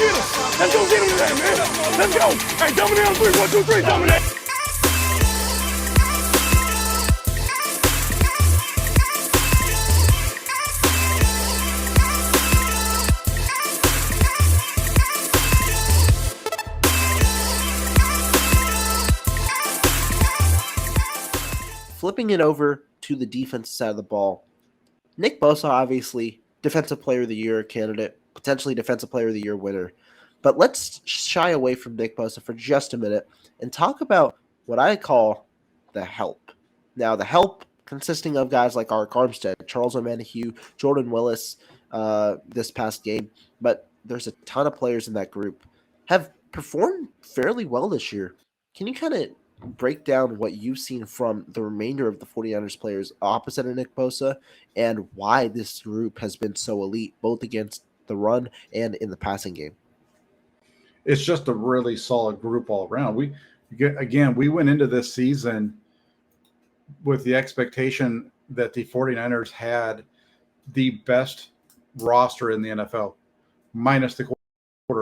get him. Let's go get him today, man. Let's go. Hey, dominate on 3. 1, 2, 3, dominate. Flipping it over to the defensive side of the ball, Nick Bosa, obviously, Defensive Player of the Year candidate, potentially Defensive Player of the Year winner. But let's shy away from Nick Bosa for just a minute and talk about what I call the help. Now, the help consisting of guys like Arik Armstead, Charles Omenihu, Jordan Willis this past game, but there's a ton of players in that group have performed fairly well this year. Can you kind of break down what you've seen from the remainder of the 49ers players opposite of Nick Bosa and why this group has been so elite, both against the run and in the passing game? It's just a really solid group all around. We went into this season with the expectation that the 49ers had the best roster in the NFL, minus the quarter.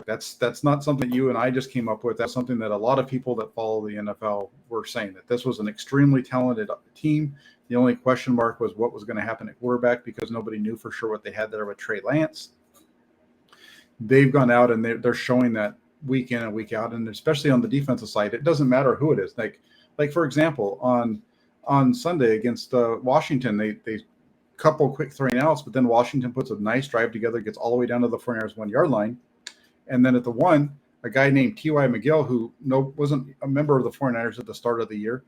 That's not something you and I just came up with. That's something that a lot of people that follow the NFL were saying, that this was an extremely talented team. The only question mark was what was going to happen at quarterback, because nobody knew for sure what they had there with Trey Lance. They've gone out and they're showing that week in and week out, and especially on the defensive side, it doesn't matter who it is. Like for example, on Sunday against Washington, they couple quick 3-and-outs, but then Washington puts a nice drive together, gets all the way down to the 49ers 1-yard line. And then at the 1, a guy named T.Y. McGill, who wasn't a member of the 49ers at the start of the year,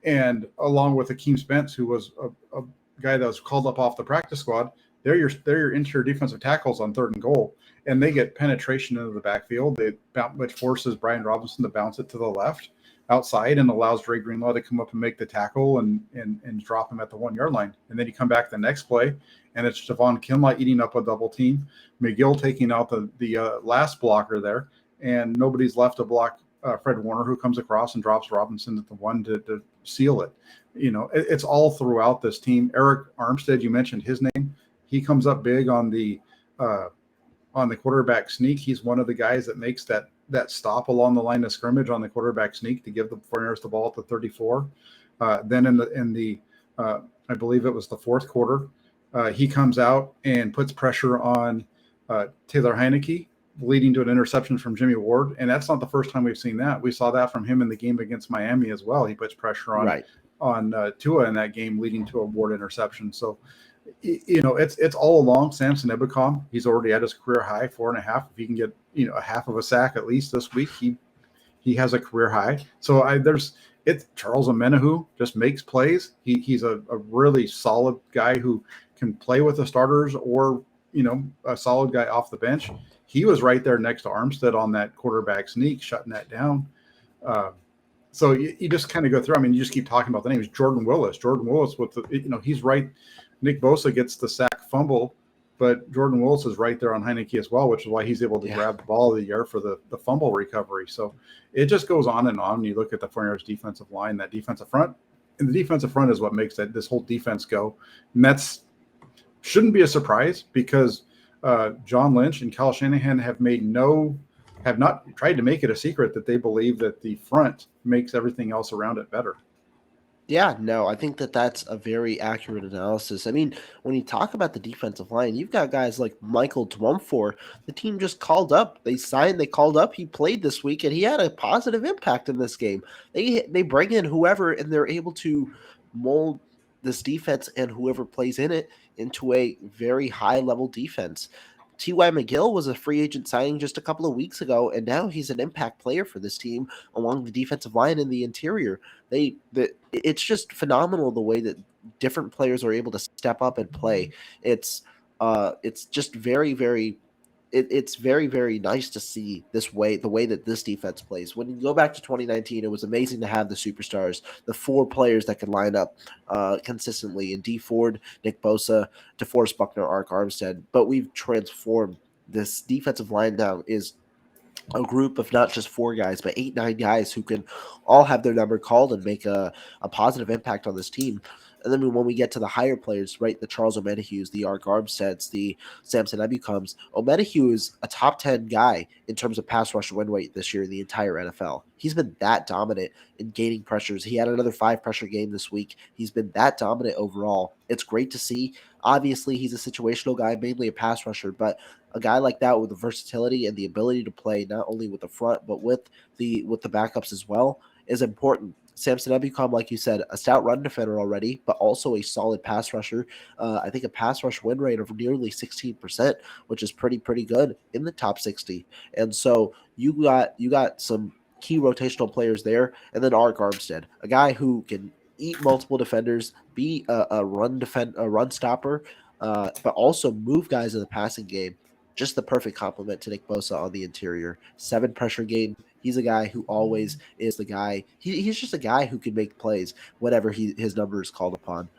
and along with Akeem Spence, who was a guy that was called up off the practice squad, they're your interior defensive tackles on 3rd and goal, and they get penetration into the backfield, which forces Brian Robinson to bounce it to the left outside and allows Dre Greenlaw to come up and make the tackle and drop him at the 1-yard line. And then you come back the next play, and it's Javon Kinlaw eating up a double team, McGill taking out the last blocker there, and nobody's left to block Fred Warner, who comes across and drops Robinson at the 1 to seal it. It's all throughout this team. Arik Armstead, you mentioned his name. He comes up big on the quarterback sneak. He's one of the guys that makes that stop along the line of scrimmage on the quarterback sneak to give the 49ers the ball at the 34. Then in the I believe it was the 4th quarter, he comes out and puts pressure on Taylor Heineke, leading to an interception from Jimmy Ward. And that's not the first time we've seen that. We saw that from him in the game against Miami as well. He puts pressure on Tua in that game, leading to a Ward interception. So, it's all along. Samson Ebukam, he's already at his career high, 4.5. If he can get, a half of a sack at least this week, he has a career high. So Charles Omenihu just makes plays. He's a really solid guy who can play with the starters or, a solid guy off the bench. He was right there next to Armstead on that quarterback sneak, shutting that down. So you just kind of go through. I mean, you just keep talking about the names. Jordan Willis with he's right. Nick Bosa gets the sack fumble, but Jordan Willis is right there on Heineke as well, which is why he's able to grab the ball of the year for the fumble recovery. So it just goes on and on. You look at the 49ers defensive line, that defensive front, and the defensive front is what makes this whole defense go. And that's shouldn't be a surprise, because John Lynch and Kyle Shanahan have not tried to make it a secret that they believe that the front makes everything else around it better. Yeah, no, I think that's a very accurate analysis. I mean, when you talk about the defensive line, you've got guys like Michael Dwumfor. The team just called up. They called up. He played this week, and he had a positive impact in this game. They bring in whoever, and they're able to mold this defense and whoever plays in it into a very high-level defense. T.Y. McGill was a free agent signing just a couple of weeks ago, and now he's an impact player for this team along the defensive line and the interior. It's just phenomenal the way that different players are able to step up and play. It's just very, very it's very, very nice to see the way that this defense plays. When you go back to 2019, it was amazing to have the superstars, the 4 players that could line up consistently in D Ford, Nick Bosa, DeForest Buckner, Arik Armstead. But we've transformed this defensive line now is a group of not just 4 guys, but 8, 9 guys who can all have their number called and make a positive impact on this team. And then when we get to the higher players, right, the Charles Omenahues, the Ark Armsteads, the Samson Ebukams, Omenihu is a top 10 guy in terms of pass rush win rate this year in the entire NFL. He's been that dominant in gaining pressures. He had another 5 pressure game this week. He's been that dominant overall. It's great to see. Obviously, he's a situational guy, mainly a pass rusher, but a guy like that with the versatility and the ability to play not only with the front but with the backups as well is important. Samson Ebukam, like you said, a stout run defender already, but also a solid pass rusher. I think a pass rush win rate of nearly 16%, which is pretty good in the top 60. And so you got some key rotational players there, and then Ark Armstead, a guy who can eat multiple defenders, be a run stopper, but also move guys in the passing game. Just the perfect complement to Nick Bosa on the interior. 7 pressure game. He's a guy who always is the guy. He's just a guy who can make plays whenever his number is called upon.